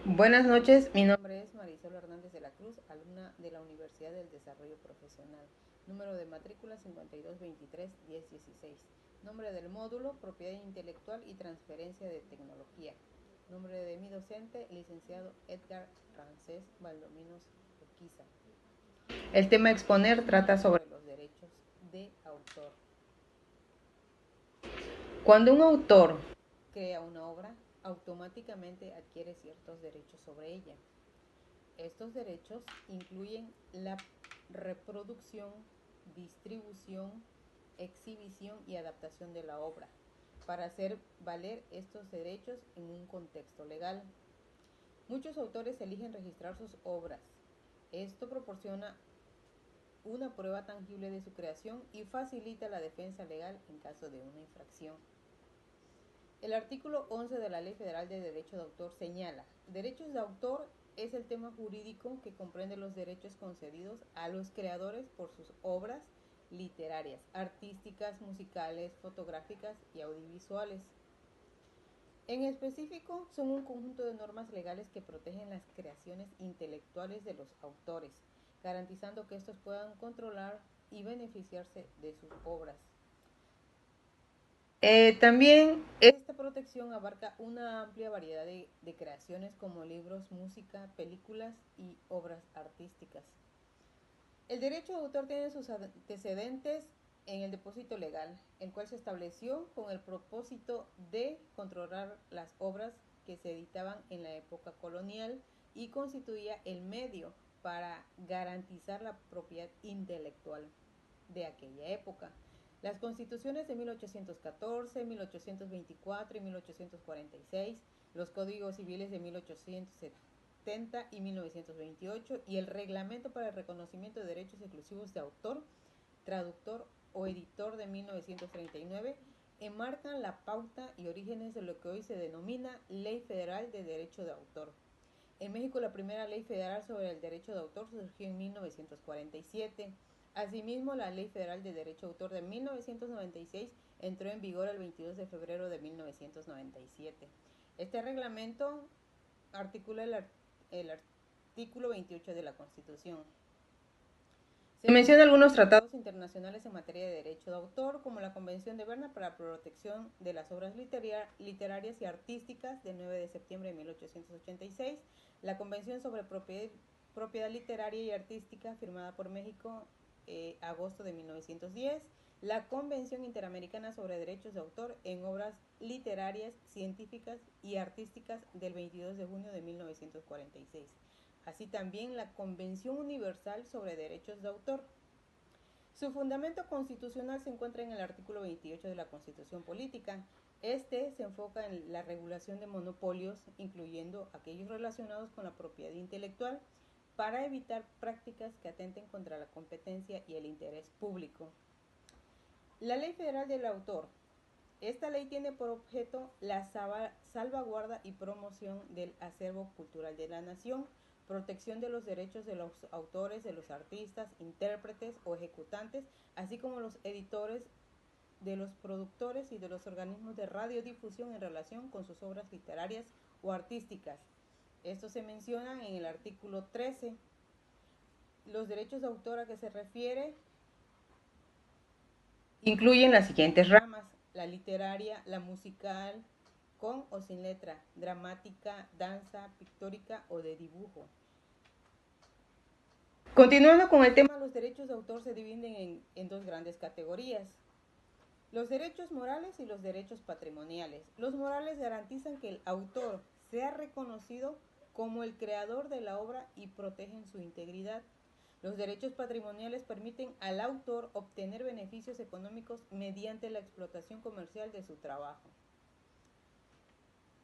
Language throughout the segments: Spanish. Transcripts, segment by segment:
Buenas noches, mi nombre es Marisol Hernández de la Cruz, alumna de la Universidad del Desarrollo Profesional. Número de matrícula 5223-1016. Nombre del módulo, Propiedad Intelectual y Transferencia de Tecnología. Nombre de mi docente, licenciado Edgar Rancés Valdominos Urquiza. El tema a exponer trata sobre los derechos de autor. Cuando un autor crea una obra, automáticamente adquiere ciertos derechos sobre ella. Estos derechos incluyen la reproducción, distribución, exhibición y adaptación de la obra, para hacer valer estos derechos en un contexto legal. Muchos autores eligen registrar sus obras. Esto proporciona una prueba tangible de su creación y facilita la defensa legal en caso de una infracción. El artículo 11 de la Ley Federal de Derecho de Autor señala: derechos de autor es el tema jurídico que comprende los derechos concedidos a los creadores por sus obras literarias, artísticas, musicales, fotográficas y audiovisuales. En específico, son un conjunto de normas legales que protegen las creaciones intelectuales de los autores, garantizando que estos puedan controlar y beneficiarse de sus obras. También esta protección abarca una amplia variedad de creaciones como libros, música, películas y obras artísticas. El derecho de autor tiene sus antecedentes en el depósito legal, el cual se estableció con el propósito de controlar las obras que se editaban en la época colonial y constituía el medio para garantizar la propiedad intelectual de aquella época. Las constituciones de 1814, 1824 y 1846, los códigos civiles de 1870 y 1928 y el reglamento para el reconocimiento de derechos exclusivos de autor, traductor o editor de 1939 enmarcan la pauta y orígenes de lo que hoy se denomina Ley Federal de Derecho de Autor. En México, la primera ley federal sobre el derecho de autor surgió en 1947. Asimismo, la Ley Federal de Derecho de Autor de 1996 entró en vigor el 22 de febrero de 1997. Este reglamento articula el artículo 28 de la Constitución. Se mencionan algunos tratados internacionales en materia de derecho de autor, como la Convención de Berna para la protección de las obras literarias y artísticas del 9 de septiembre de 1886, la Convención sobre propiedad literaria y artística firmada por México agosto de 1910, la Convención Interamericana sobre Derechos de Autor en Obras Literarias, Científicas y Artísticas del 22 de junio de 1946. Así también la Convención Universal sobre Derechos de Autor. Su fundamento constitucional se encuentra en el artículo 28 de la Constitución Política. Este se enfoca en la regulación de monopolios, incluyendo aquellos relacionados con la propiedad intelectual, para evitar prácticas que atenten contra la competencia y el interés público. La Ley Federal del Autor. Esta ley tiene por objeto la salvaguarda y promoción del acervo cultural de la nación, protección de los derechos de los autores, de los artistas, intérpretes o ejecutantes, así como los editores, de los productores y de los organismos de radiodifusión en relación con sus obras literarias o artísticas. Esto se menciona en el artículo 13. Los derechos de autor a que se refiere incluyen las siguientes ramas: la literaria, la musical, con o sin letra, dramática, danza, pictórica o de dibujo. Continuando con el tema, los derechos de autor se dividen en dos grandes categorías: los derechos morales y los derechos patrimoniales. Los morales garantizan que el autor sea reconocido como el creador de la obra y protegen su integridad. Los derechos patrimoniales permiten al autor obtener beneficios económicos mediante la explotación comercial de su trabajo.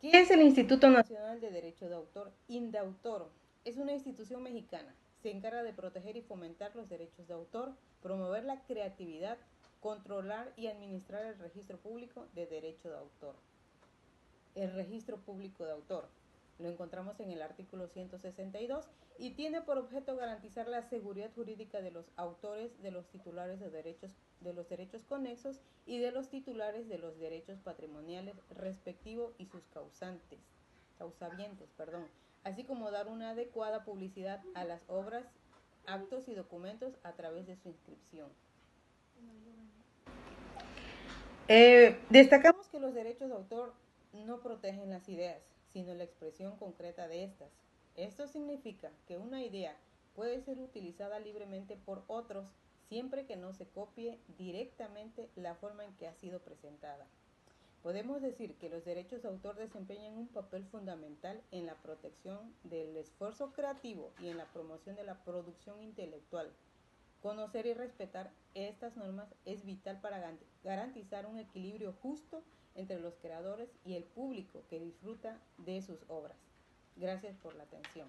¿Qué es el Instituto Nacional de Derecho de Autor? INDAUTOR. Es una institución mexicana. Se encarga de proteger y fomentar los derechos de autor, promover la creatividad, controlar y administrar el registro público de derecho de autor. El registro público de autor lo encontramos en el artículo 162 y tiene por objeto garantizar la seguridad jurídica de los autores, de los titulares de los derechos conexos y de los titulares de los derechos patrimoniales respectivos y sus causavientes. así como dar una adecuada publicidad a las obras, actos y documentos a través de su inscripción. Destacamos que los derechos de autor no protegen las ideas, sino la expresión concreta de estas. Esto significa que una idea puede ser utilizada libremente por otros siempre que no se copie directamente la forma en que ha sido presentada. Podemos decir que los derechos de autor desempeñan un papel fundamental en la protección del esfuerzo creativo y en la promoción de la producción intelectual. Conocer y respetar estas normas es vital para garantizar un equilibrio justo entre los creadores y el público que disfruta de sus obras. Gracias por la atención.